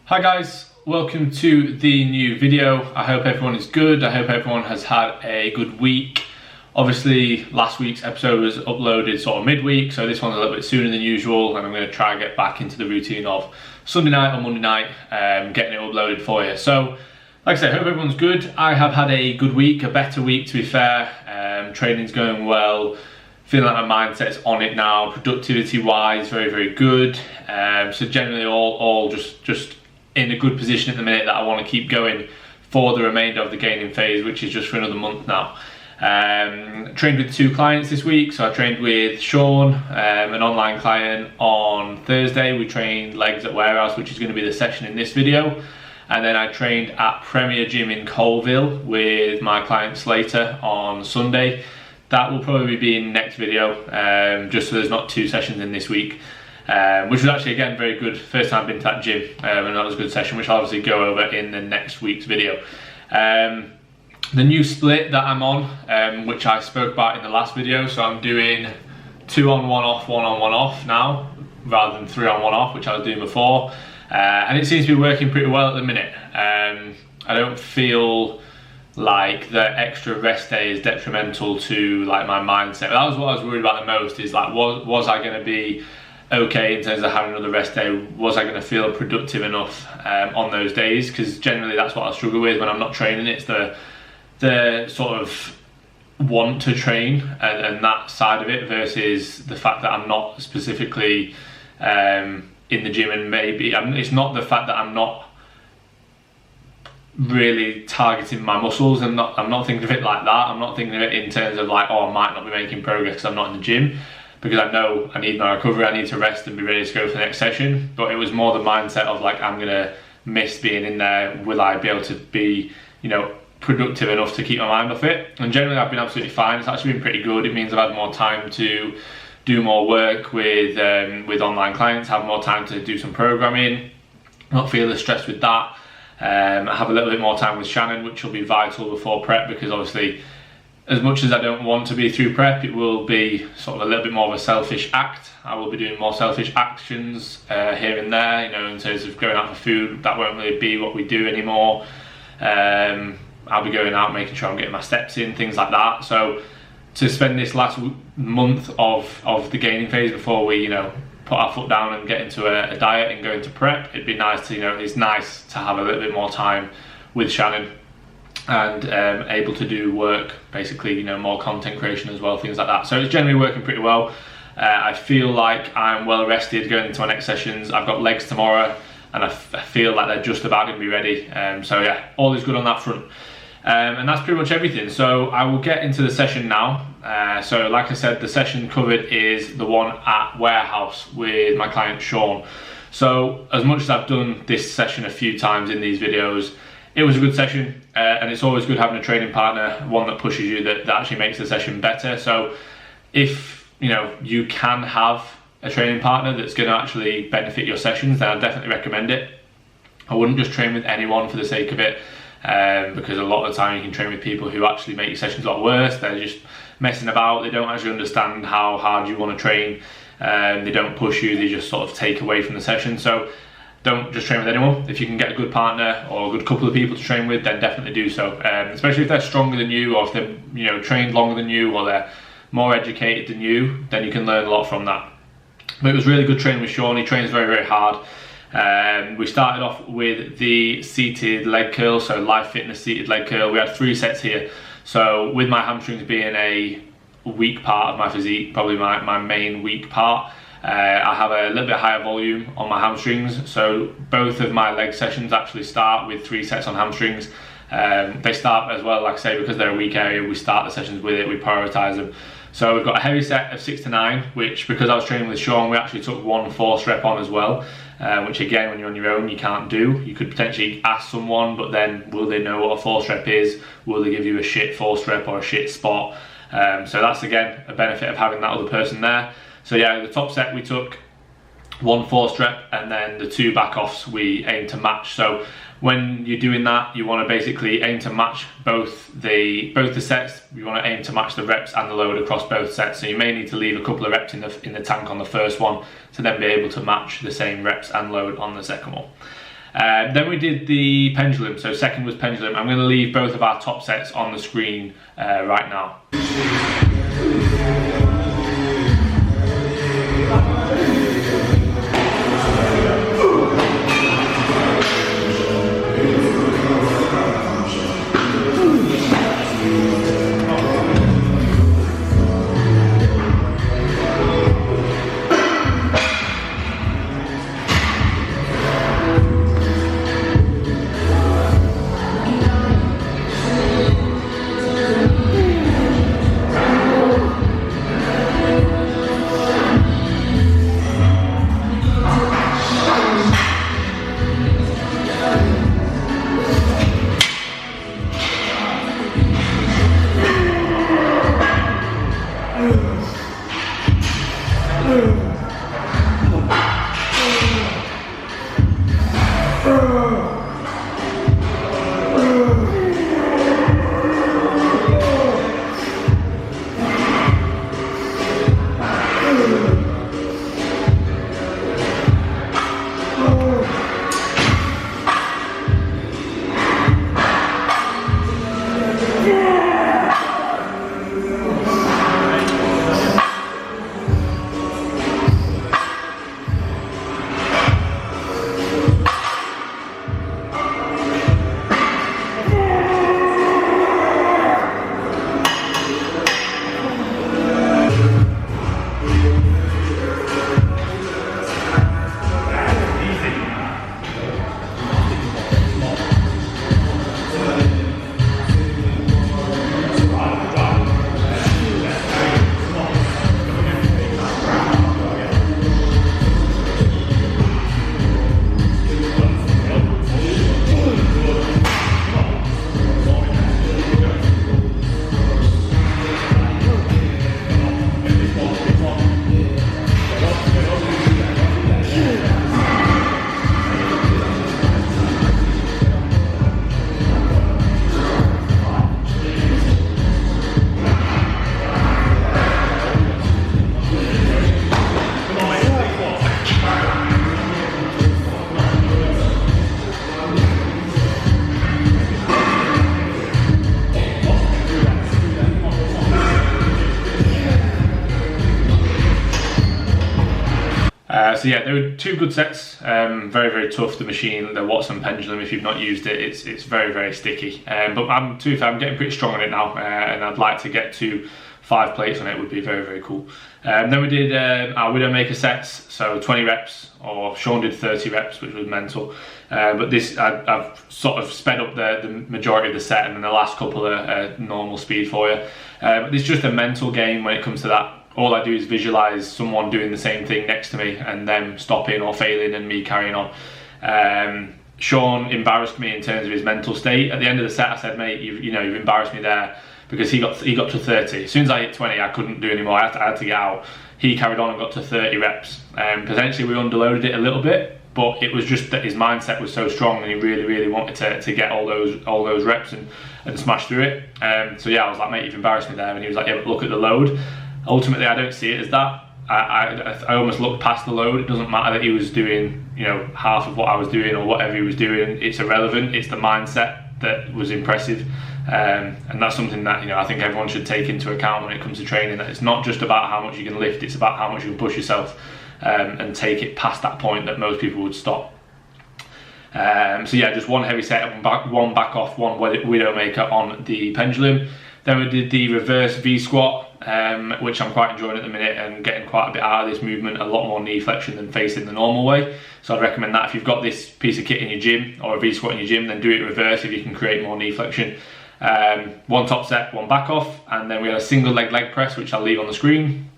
Hi guys, welcome to the new video. I hope everyone is good. I hope everyone has had a good week. Obviously last week's episode was uploaded sort of midweek, so this one's a little bit sooner than usual, and I'm going to try and get back into the routine of Sunday night or Monday night, getting it uploaded for you. So like I said, I hope everyone's good. I have had a good week, a better week to be fair. Training's going well. Feeling like my mindset's on it now. Productivity wise, very good. So generally all just in a good position at the minute that I want to keep going for the remainder of the gaining phase, which is just for another month now. Trained with 2 clients this week. So I trained with Sean, an online client, on Thursday. We trained legs at Warehouse, which is going to be the session in this video. And then I trained at Premier Gym in Colville with my client Slater on Sunday. That will probably be in the next video, just so there's not 2 sessions in this week. Which was actually, again, very good. First time I've been to that gym, and that was a good session, which I'll obviously go over in the next week's video. The new split that I'm on, which I spoke about in the last video, so I'm doing 2 on 1 off, 1 on 1 off now, rather than 3 on 1 off, which I was doing before. And it seems to be working pretty well at the minute. I don't feel like the extra rest day is detrimental to like my mindset. That was what I was worried about the most, is like, was I going to be okay in terms of having another rest day? Was I going to feel productive enough on those days? Because generally that's what I struggle with when I'm not training. It's the sort of want to train and that side of it versus the fact that I'm not specifically in the gym, and maybe it's not the fact that I'm not really targeting my muscles. I'm not thinking of it like that. I'm not thinking of it in terms of like, oh, I might not be making progress because I'm not in the gym, because I know I need my recovery, I need to rest and be ready to go for the next session. But it was more the mindset of like, I'm gonna miss being in there. Will I be able to be, you know, productive enough to keep my mind off it? And generally I've been absolutely fine. It's actually been pretty good. It means I've had more time to do more work with online clients, have more time to do some programming, not feel as stressed with that. I have a little bit more time with Shannon, which will be vital before prep, because obviously as much as I don't want to be through prep, it will be sort of a little bit more of a selfish act. I will be doing more selfish actions here and there, you know, in terms of going out for food. That won't really be what we do anymore. I'll be going out, making sure I'm getting my steps in, things like that. So to spend this last month of the gaining phase before we, you know, put our foot down and get into a diet and go into prep, it'd be nice to, you know, it's nice to have a little bit more time with Shannon and able to do work, basically, you know, more content creation as well, things like that. So it's generally working pretty well. I feel like I'm well rested going into my next sessions. I've got legs tomorrow, and I feel like they're just about going to be ready. So yeah, all is good on that front. And that's pretty much everything. So I will get into the session now. So like I said, the session covered is the one at Warehouse with my client Sean. So as much as I've done this session a few times in these videos, it was a good session, and it's always good having a training partner, one that pushes you, that actually makes the session better. So if you know you can have a training partner that's going to actually benefit your sessions, then I definitely recommend it. I wouldn't just train with anyone for the sake of it, because a lot of the time you can train with people who actually make your sessions a lot worse. They're just messing about. They don't actually understand how hard you want to train. They don't push you. They just sort of take away from the session. So don't just train with anyone. If you can get a good partner or a good couple of people to train with, then definitely do so. Especially if they're stronger than you, or if they're, you know, trained longer than you, or they're more educated than you, then you can learn a lot from that. But it was really good training with Sean. He trains very hard. We started off with the seated leg curl, so Life Fitness seated leg curl. We had 3 sets here. So with my hamstrings being a weak part of my physique, probably my main weak part, I have a little bit higher volume on my hamstrings. So both of my leg sessions actually start with 3 sets on hamstrings. They start as well, like I say, because they're a weak area, we start the sessions with it, we prioritise them. So we've got a heavy set of 6 to 9, which, because I was training with Sean, we actually took 1 force rep on as well, which again, when you're on your own, you can't do. You could potentially ask someone, but then will they know what a force rep is? Will they give you a shit force rep or a shit spot? So that's, again, a benefit of having that other person there. So yeah, the top set we took 1 force rep, and then the 2 back offs we aim to match. So when you're doing that, you want to basically aim to match both the sets. You want to aim to match the reps and the load across both sets. So you may need to leave a couple of reps in the tank on the first one to then be able to match the same reps and load on the second one. Then we did the pendulum, so second was pendulum. I'm going to leave both of our top sets on the screen right now. So yeah, they were two good sets, very, very tough, the machine, the Watson pendulum. If you've not used it, it's very, very sticky. But to be fair, I'm getting pretty strong on it now, and I'd like to get to 5 plates on it. Would be very, very cool. Then we did our Widowmaker sets, so 20 reps, or Sean did 30 reps, which was mental. But this, I've sort of sped up the majority of the set, and then the last couple are normal speed for you. It's just a mental game when it comes to that. All I do is visualize someone doing the same thing next to me and them stopping or failing and me carrying on. Sean embarrassed me in terms of his mental state. At the end of the set, I said, mate, you've embarrassed me there, because he got to 30. As soon as I hit 20, I couldn't do anymore. I had to get out. He carried on and got to 30 reps. Potentially we underloaded it a little bit, but it was just that his mindset was so strong, and he really, really wanted to get all those reps and smash through it. So yeah, I was like, mate, you've embarrassed me there. And he was like, yeah, but look at the load. Ultimately, I don't see it as that. I almost looked past the load. It doesn't matter that he was doing, half of what I was doing or whatever he was doing. It's irrelevant. It's the mindset that was impressive, and that's something that I think everyone should take into account when it comes to training. That it's not just about how much you can lift. It's about how much you can push yourself and take it past that point that most people would stop. So yeah, just one heavy set, one back off, one Widowmaker on the pendulum. Then we did the reverse V squat, which I'm quite enjoying at the minute, and getting quite a bit out of this movement, a lot more knee flexion than facing the normal way. So I'd recommend that if you've got this piece of kit in your gym, or a V squat in your gym, then do it reverse if you can create more knee flexion. One top set, one back off, and then we had a single leg press, which I'll leave on the screen.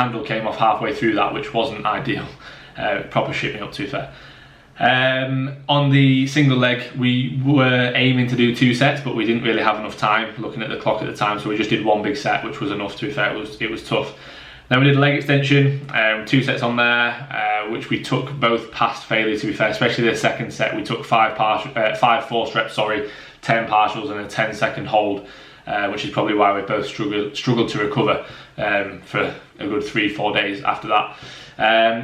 handle came off halfway through that, which wasn't ideal. Proper shit me up, to be fair. On the single leg, we were aiming to do 2 sets, but we didn't really have enough time looking at the clock at the time, so we just did 1 big set, which was enough. To be fair, it was tough. Then we did a leg extension, 2 sets on there, which we took both past failure, to be fair, especially the second set. We took 5 force reps, 10 partials and a 10-second hold, which is probably why we both struggled to recover for a good 3-4 days after that.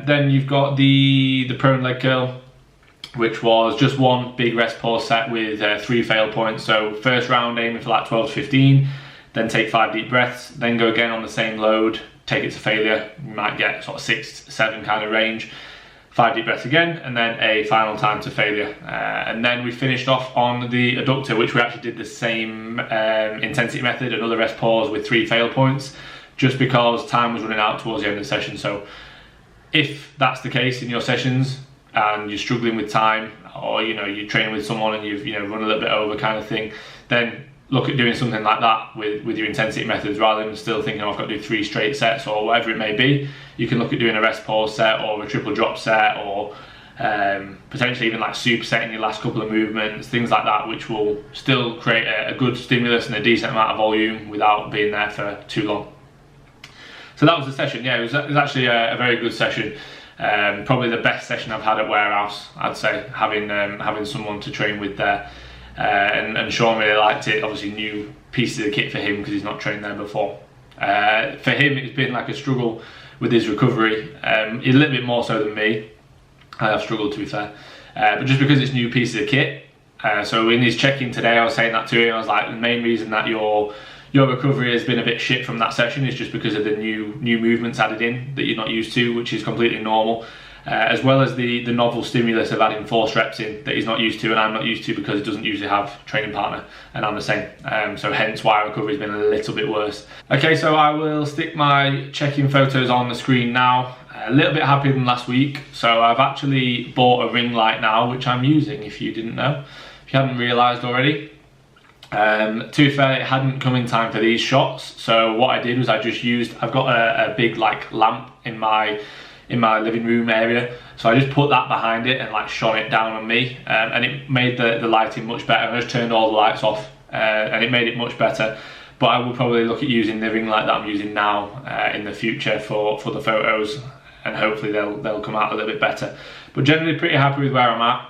Then you've got the prone leg curl, which was just 1 big rest pause set with 3 fail points. So first round aiming for like 12 to 15, then take 5 deep breaths, then go again on the same load, take it to failure. You might get sort of 6 to 7 kind of range, 5 deep breaths again, and then a final time to failure. And then we finished off on the adductor, which we actually did the same intensity method, another rest pause with 3 fail points, just because time was running out towards the end of the session. So if that's the case in your sessions and you're struggling with time, or you're training with someone and you've run a little bit over kind of thing, then look at doing something like that with your intensity methods, rather than still thinking, oh, I've got to do 3 straight sets or whatever it may be. You can look at doing a rest pause set or a triple drop set, or potentially even like supersetting your last couple of movements, things like that, which will still create a good stimulus and a decent amount of volume without being there for too long. So that was the session. Yeah, it was actually a very good session. Probably the best session I've had at Warehouse, I'd say, having someone to train with there. And Sean really liked it. Obviously new pieces of kit for him because he's not trained there before. For him, it's been like a struggle with his recovery, a little bit more so than me. I have struggled, to be fair, but just because it's new pieces of kit. So in his check-in today, I was saying that to him. I was like, the main reason that your recovery has been a bit shit from that session is just because of the new movements added in that you're not used to, which is completely normal. As well as the novel stimulus of adding force reps in that he's not used to and I'm not used to, because he doesn't usually have a training partner and I'm the same. So hence why recovery's been a little bit worse. Okay, so I will stick my check-in photos on the screen now. A little bit happier than last week. So I've actually bought a ring light now, which I'm using, if you didn't know, if you hadn't realised already. To be fair, it hadn't come in time for these shots. So what I did was I've got a big like lamp in my living room area, so I just put that behind it and like shone it down on me, and it made the lighting much better. I just turned all the lights off, and it made it much better. But I will probably look at using the ring light that I'm using now in the future for the photos, and hopefully they'll come out a little bit better. But generally pretty happy with where I'm at,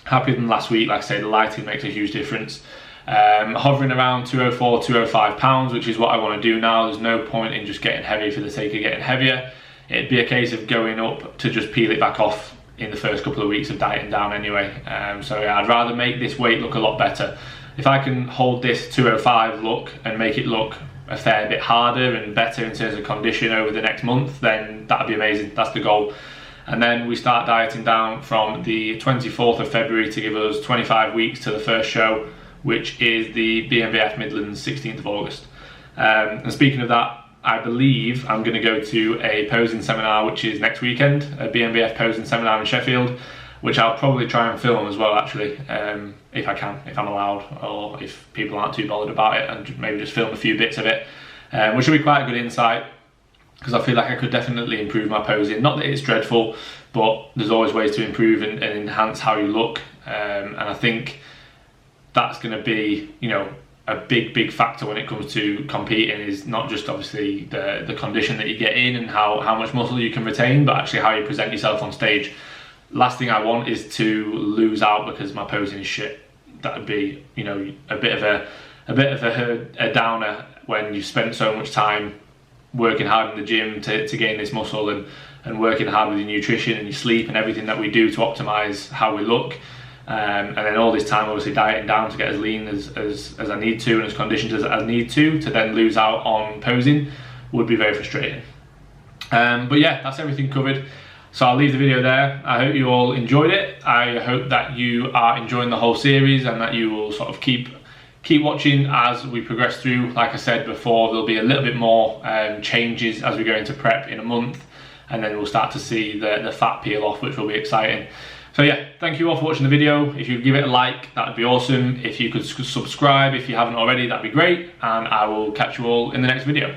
happier than last week. Like I say, the lighting makes a huge difference. Hovering around 204, 205 pounds, which is what I want to do now. There's no point in just getting heavy for the sake of getting heavier. It'd be a case of going up to just peel it back off in the first couple of weeks of dieting down anyway. So yeah, I'd rather make this weight look a lot better. If I can hold this 205 look and make it look a fair bit harder and better in terms of condition over the next month, then that'd be amazing. That's the goal. And then we start dieting down from the 24th of February to give us 25 weeks to the first show, which is the BMBF Midlands 16th of August. And speaking of that, I believe I'm going to go to a posing seminar, which is next weekend, a BMBF posing seminar in Sheffield, which I'll probably try and film as well, actually, if I can, if I'm allowed, or if people aren't too bothered about it, and maybe just film a few bits of it, which will be quite a good insight, because I feel like I could definitely improve my posing. Not that it's dreadful, but there's always ways to improve and enhance how you look, and I think that's going to be, a big factor when it comes to competing, is not just obviously the condition that you get in and how much muscle you can retain, but actually how you present yourself on stage. Last thing I want is to lose out because my posing is shit. That would be, a bit of a downer when you've spent so much time working hard in the gym to gain this muscle, and working hard with your nutrition and your sleep and everything that we do to optimize how we look. And then all this time obviously dieting down to get as lean as I need to and as conditioned as I need to then lose out on posing would be very frustrating. But yeah, that's everything covered. So I'll leave the video there. I hope you all enjoyed it. I hope that you are enjoying the whole series and that you will sort of keep watching as we progress through. Like I said before, there'll be a little bit more changes as we go into prep in a month, and then we'll start to see the fat peel off, which will be exciting. So yeah, thank you all for watching the video. If you give it a like, that would be awesome. If you could subscribe if you haven't already, that'd be great. And I will catch you all in the next video.